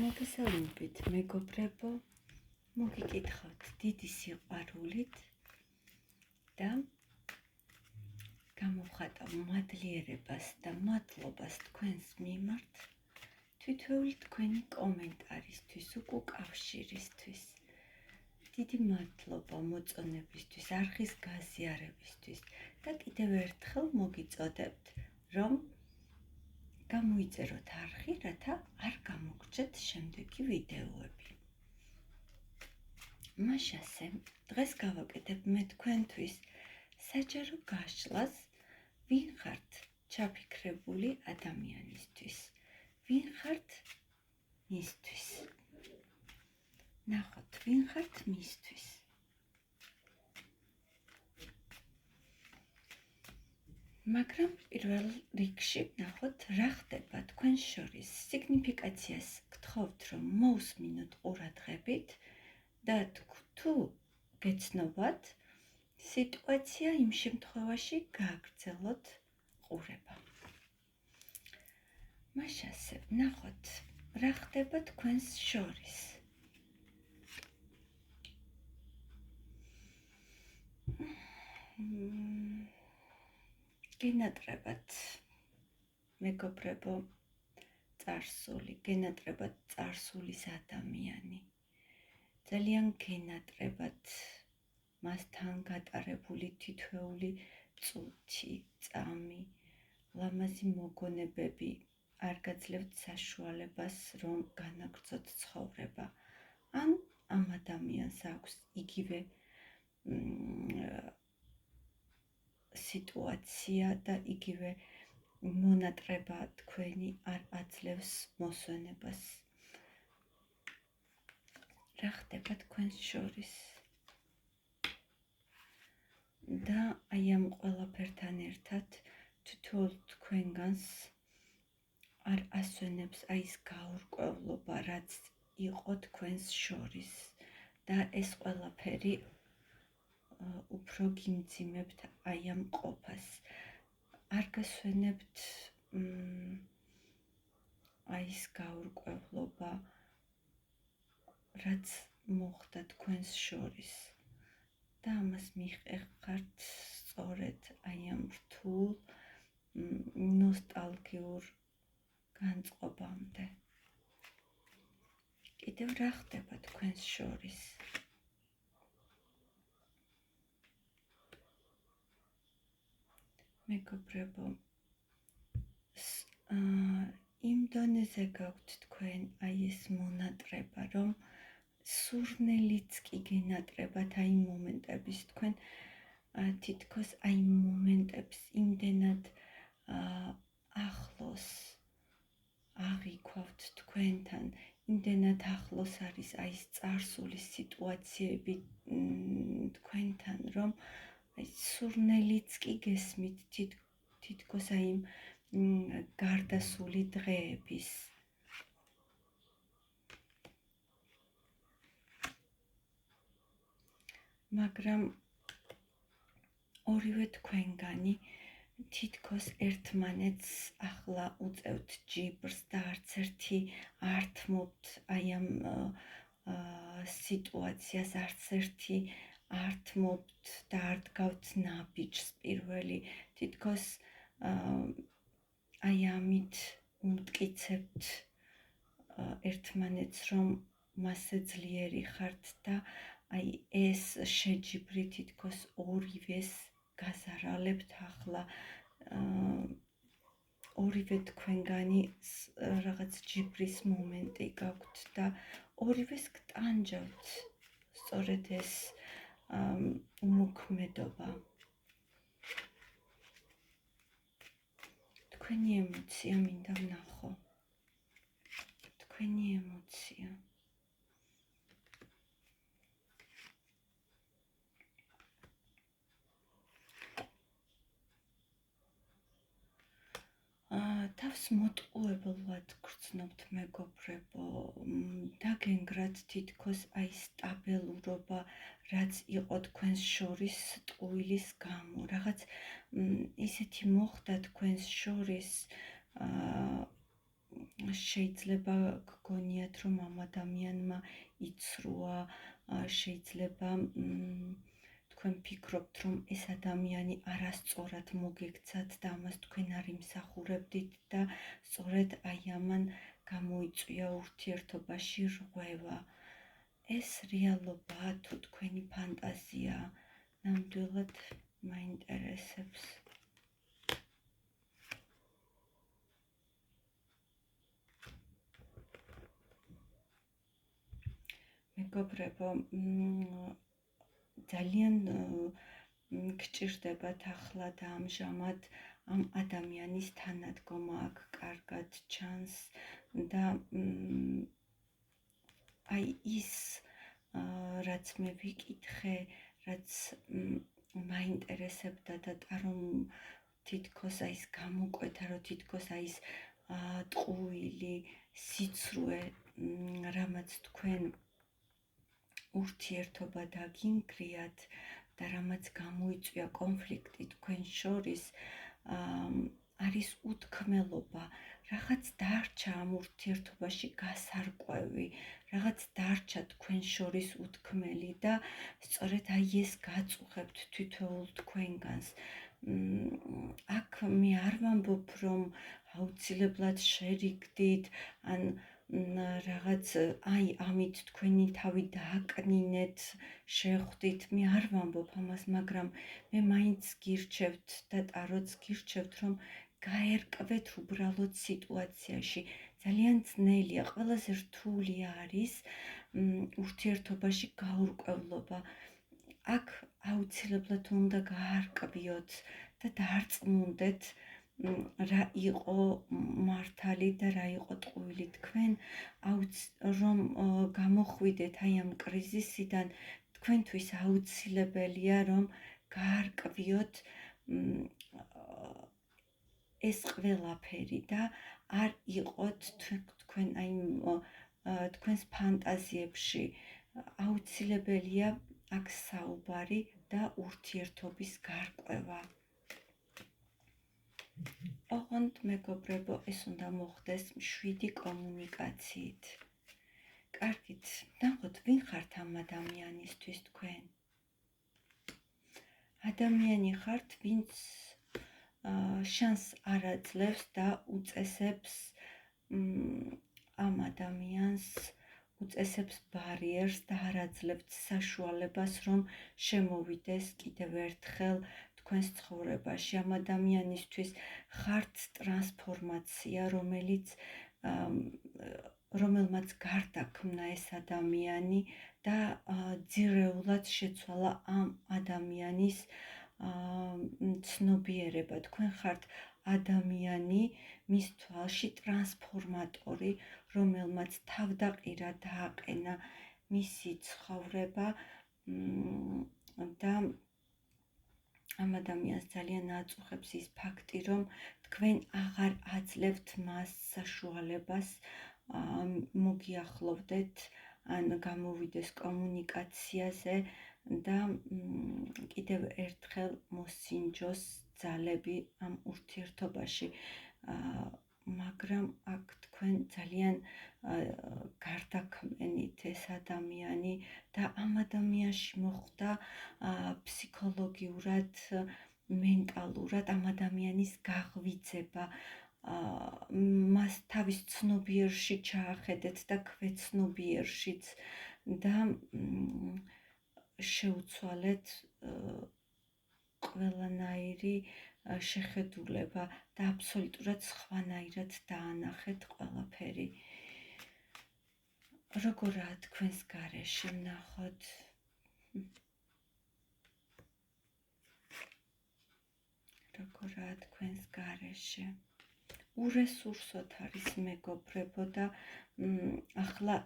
მოგესალმებით, მეგობრებო, მოგიკითხავთ დიდი სიყვარულით და გამოვხატავ მადლიერებას და მადლობას თქვენს მიმართ თითოეული თქვენი კომენტარისთვის, უკავშირისთვის. დიდი მადლობა მოწონებისთვის, არხის გაზიარებისთვის და კიდევ ერთხელ მოგიწოდებთ, რომ გამოიწეროთ არხი, რათა არ გამოგრჩეთ შემდეგი ვიდეოები. მაშასე, დღეს გავაკეთებ მე თქვენთვის საჯარო გაშლას, ვინ ხართ ჩაფიქრებული ადამიანისთვის, ვინ ხართ მისთვის. ნახოთ, ვინ ხართ მისთვის. მაგრამ პირველ რიგში ნახოთ, რა ხდება თქვენ შორის. სიგნიფიკაციას გთხოვთ, რომ მოусმინოთ ყურადღებით და თუ გეცნობათ, სიტუაცია იმ შემთხვევაში გააგრძელოთ ყურება. მაშასე, ნახოთ, რა ხდება თქვენს შორის. გენატრებათ, მეგობრებო, წარსული, გენატრებათ წარსულის ადამიანი. ძალიან გენატრებათ მასთან გატარებული თითოეული წუთი, წამი, ლამაზი მოგონებები არ გაძლევთ საშუალებას, რომ განაგრძოთ ცხოვრება. ან ამ ადამიანს აქვს იგივე სიტუაცია და იგივე მონატრება თქვენი არ აძლევს მოსვენებას. რა ხდება თქვენს შორის? და აი ამ ყველაფერთან ერთად თითოეულ თქვენგანს არ ასვენებს აი ეს გაურკვევლობა, რაც იყო თქვენს შორის და ეს ყველაფერი უფრო გიმძიმებთ აი ამ ყოფას. არ გასვენებთ აი ეს გაურკვევლობა, რაც მოხდა თქვენს შორის და ამას მიხეხართ სწორედ აი ამ რთულ ნოსტალგიურ განწყობამდე. კიდევ რა ხდება თქვენს შორის? მეგობრებო, იმ დონეზე გაქვთ თქვენ აი ეს მონატრება, რომ სურნელიც კი გენატრებათ აი იმ მომენტების თქვენ თითქოს აი იმ მომენტებს იმდენად ახლოს აღიქვავთ თქვენთან, იმდენად ახლოს არის აი ეს წარსულის სიტუაციები თქვენთან, რომ აი სურნელიც კი გესმით თითქოს აი იმ გარდასული დღეების. მაგრამ ორივე თქვენგანი თითქოს ერთმანეთს ახლა უწევთ ჯიბრს და არც ერთი არ თმობთ აი ამ სიტუაციას, არც ერთი არ თმობთ და არ დგავთ ნაბიჯს პირველი. თითქოს აი ამით უმტკიცებთ ერთმანეთს, რომ მასზე ძლიერი ხართ და აი ეს შეჯიბრი თითქოს ორივეს გაზარალებთ ახლა. ორივე თქვენგანი რაღაც ჯიბრის მომენტი გაქვთ და ორივეს გტანჯავთ სწორედ ეს უმოქმედობა. თქვენი ემოცია მინდა ვნახო. თქვენი ემოცია. თავს მოტყუებულად გრძნობთ, მეგობრებო, დაგენგრათ თითქოს აი სტაბილურობა, რაც იყო თქვენს შორის ტყუილის გამო. რაღაც ისეთი მოხდა თქვენს შორის, შეიძლება გგონიათ, რომ ამ ადამიანმა იცრუა, შეიძლება თქვენ ფიქრობთ, რომ ეს ადამიანი არასწორად მოგექცათ და ამას თქვენ არ იმსახურებდით და სწორედ აი ამან გამოიწვია ურთიერთობაში რღვევა. ეს რეალობაა თუ თქვენი ფანტაზია? ნამდვილად მაინტერესებს. მეგობრებო, ძალიან გჭირდებათ ახლა და ამჟამად ამ ადამიანის თანადგომა აქ კარგად ჩანს და აი ის რაც მე ვიკითხე, რაც მაინტერესებდა და რომ თითქოს აი ეს გამოკვეთა, რომ თითქოს აი ეს ტყუილი სიცრუე, რამაც თქვენ ურთიერთობა დაგინგრიათ და რამაც გამოიწვია კონფლიქტი თქვენ შორის, არის უთქმელობა, რაღაც დარჩა ამ ურთიერთობაში გასარკვევი, რაღაც დარჩა თქვენ შორის უთქმელი და სწორედ აი ეს გაწუხებთ თითოეულ თქვენგანს. აქ მე არ ვამბობ, რომ აუცილებლად შერიგდით, ან რაღაც აი ამით თქვენი თავი დააკნინეთ, შეხვდით, მე არ ვამბობ ამას, მაგრამ მე მაინც გირჩევთ და ტაროც გირჩევთ, რომ გაერკვეთ უბრალოდ სიტუაციაში. ძალიან ძნელია, ყველაზე რთული არის ურთიერთობაში გაურკვევლობა. აქ აუცილებლად უნდა გაარკვიოთ და დაარწმუნდეთ, რა იყო მართალი და რა იყო ტყუილი. თქვენ რომ გამოხვიდეთ აი ამ კრიზისიდან, თქვენთვის აუცილებელია, რომ გაარკვიოთ ეს ყველაფერი და არ იყოთ თქვენ აი თქვენს ფანტაზიებში. აუცილებელია აქ საუბარი და ურთიერთობის გარკვევა. ოღონდ მეგობრებო, ეს უნდა მოხდეს მშვიდი კომუნიკაციით. კარგით, ნახოთ, ვინ ხართ ამ ადამიანისთვის თქვენ? ადამიანი ხართ, ვინც შანსს არ აძლევს და უწესებს ამ ადამიანს, უწესებს ბარიერს და არ აძლევთ საშუალებას, რომ შემოვიდეს კიდევ ერთხელ თქვენს ცხოვრებაში. ამ ადამიანისთვის ხართ ტრანსფორმაცია, რომელმაც გარდაქმნა ეს ადამიანი და ძირეულად შეცვალა ამ ადამიანის ცნობიერება. თქვენ ხართ ადამიანი, მის თვალში ტრანსფორმატორი, რომელმაც თავდაყირა დააყენა მისი ცხოვრება და ამ ადამიანს ძალიან აწუხებს ის ფაქტი, რომ თქვენ აღარ აძლევთ მას საშუალებას მოგიახლოვდეთ ან გამოვიდეს კომუნიკაციაზე და კიდევ ერთხელ მოსინჯოს ძალები ამ ურთიერთობაში. მაგრამ აქ თქვენ ძალიან გარდაქმნით ეს ადამიანი და ამ ადამიანში მოხდა ფსიქოლოგიურად, მენტალურად ამ ადამიანის გაღვიძება. მას თავის ცნობიერში ჩაახედეთ და ქვეცნობიერშიც და შეუცვალეთ ყველანაირი შეხედულება და აბსოლუტურად სხვანაირად დაანახეთ ყველაფერი. როგორაა თქვენს გარეშე, ვნახოთ. როგორაა თქვენს გარეშე. ურესურსოთ არის მეგობრებო და ახლა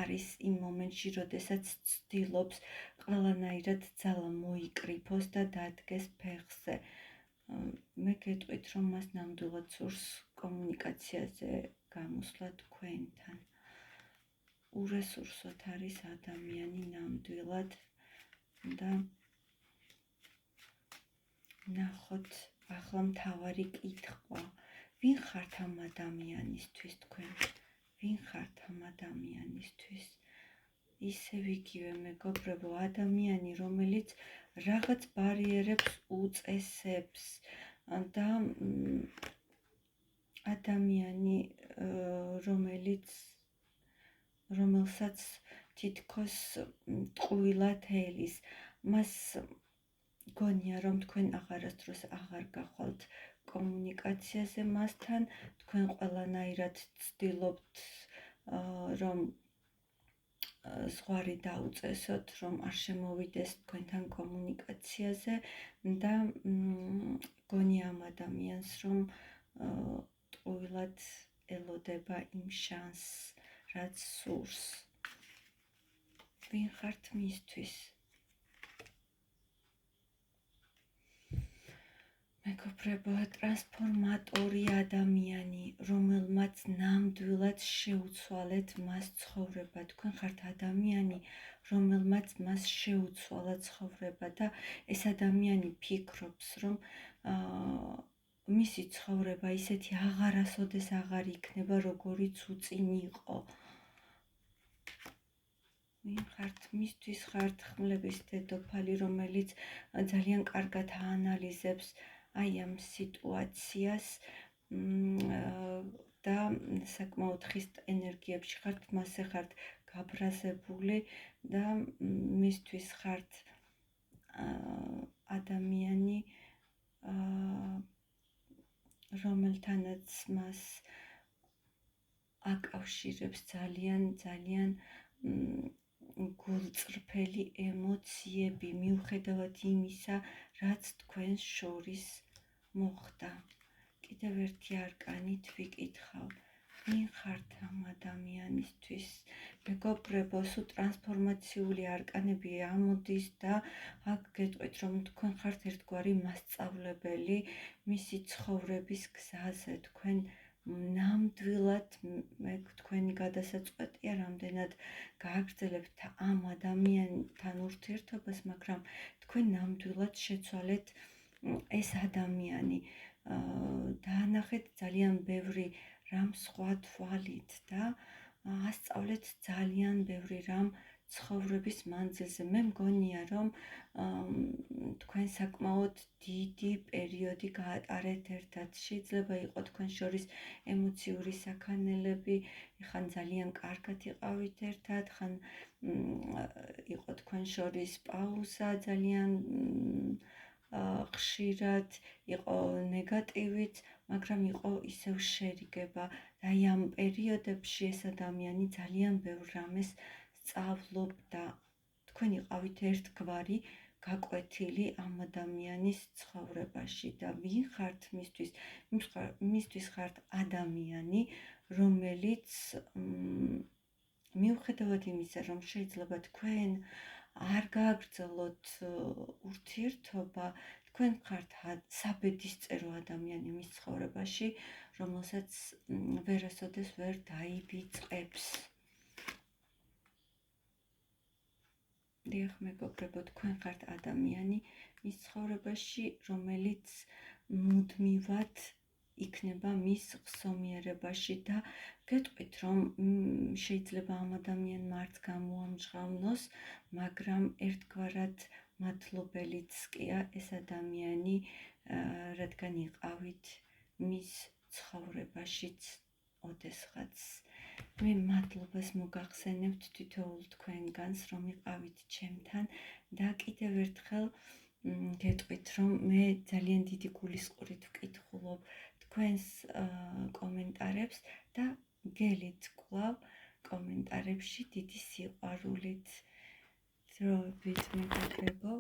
არის იმ მომენტში, როდესაც ცდილობს ყველანაირად ძალა მოიკრიფოს და დადგეს ფეხზე. მე გეტყვით, რომ მას ნამდვილად სურს კომუნიკაციაზე გამოსვლა თქვენთან. ურესურსოთ არის ადამიანი ნამდვილად და ნახოთ ახლა მთავარი კითხვა. ვინ ხართ ამ ადამიანისთვის თქვენ? ვინ ხართ ამ ადამიანისთვის? ისევ იგივე მეგობრებო, ადამიანი, რომელიც რაღაც ბარიერებს უწესებს და ადამიანი, რომელსაც თითქოს ტყუილად ელის, მას გონია, რომ თქვენ აღარასდროს აღარ გახვალთ კომუნიკაციაზე მასთან, თქვენ ყველანაირად ცდილობთ, რომ ზღვარი დაუწესოთ, რომ არ შემოვიდეს თქვენთან კომუნიკაციაზე და გონია ამ ადამიანს, რომ ტყუილად ელოდება იმ შანსს, რაც სურს. ვინ ხართ მისთვის? მეგობრებო, ტრანსფორმატორი ადამიანი, რომელმაც ნამდვილად შეუცვალეთ მას ცხოვრება. თქვენ ხართ ადამიანი, რომელმაც მას შეუცვალა ცხოვრება და ეს ადამიანი ფიქრობს, რომ მისი ცხოვრება ისეთი აღარასოდეს აღარ იქნება, როგორიც უწინ იყო. ვინ ხართ? მისთვის ხართ ხმლების დედოფალი, რომელიც ძალიან კარგად აანალიზებს აი ამ სიტუაციას და საკმაოდ ხის ენერგიებში ხართ, მასე ხართ გაბრაზებული და მისთვის ხართ ადამიანი, რომელთანაც მას აკავშირებს ძალიან გულწრფელი ემოციები, მიუხედავად იმისა, რაც თქვენს შორის მოხდა. კიდევ ერთი არკანით ვიკითხავ, ვინ ხართ ამ ადამიანისთვის? მეგობრებო, სულ ტრანსფორმაციული არკანები ამოდის და აქ გეტყვით, რომ თქვენ ხართ ერთგვარი მასწავლებელი მისი ცხოვრების გზაზე. თქვენ ნამდვილად თქვენი გადასაწყვეტია, რამდენად გააგრძელებთ ამ ადამიანთან ურთიერთობას, მაგრამ თქვენ ნამდვილად შეცვალეთ ეს ადამიანი. დაანახეთ ძალიან ბევრი რამ სხვა თვალით და ასწავლეთ ძალიან ბევრი რამ ცხოვრების მანძილზე. მე მგონია, რომ თქვენ საკმაოდ დიდი პერიოდი გაატარეთ ერთად. შეიძლება იყოს თქვენ შორის ემოციური საქანელები, ხან ძალიან კარგად იყავით ერთად, ხან იყო თქვენ შორის პაუზა ძალიან ხშირად, იყო ნეგატივით, მაგრამ იყო ისევ შერიგება და აი ამ პერიოდებში ეს ადამიანი ძალიან ბევრ რამეს სწავლობდა. თქვენ იყავით ერთგვარი გაკვეთილი ამ ადამიანის ცხოვრებაში და ვინ ხართ მისთვის? მისთვის ხართ ადამიანი, რომელიც მიუხედავად იმისა, რომ შეიძლება თქვენ არ გააგრძელოთ ურთიერთობა, თქვენ ხართ საბედისწერო ადამიანი მის ცხოვრებაში, რომელსაც ვერასოდეს ვერ დაივიწყებს. დიახ, მეგობრებო, თქვენ ხართ ადამიანი მის ცხოვრებაში, რომელიც მუდმივად იქნება მის ხსომიერებაში და გეტყვით, რომ შეიძლება ამ ადამიანმა არც გამოამჟღავნოს, მაგრამ ერთგვარად მადლობელიც კია ეს ადამიანი, რადგან იყავით მის ცხოვრებაშიც ოდესღაც. მე მადლობას მოგახსენებთ თითოეულ თქვენგანს, რომ იყავით ჩემთან და კიდევ ერთხელ გეტყვით, რომ მე ძალიან დიდი გულისყურით ვკითხულობ თქვენს კომენტარებს და გელით კვლავ კომენტარებში დიდი სიყვარულით. დროებით მეგობრებო.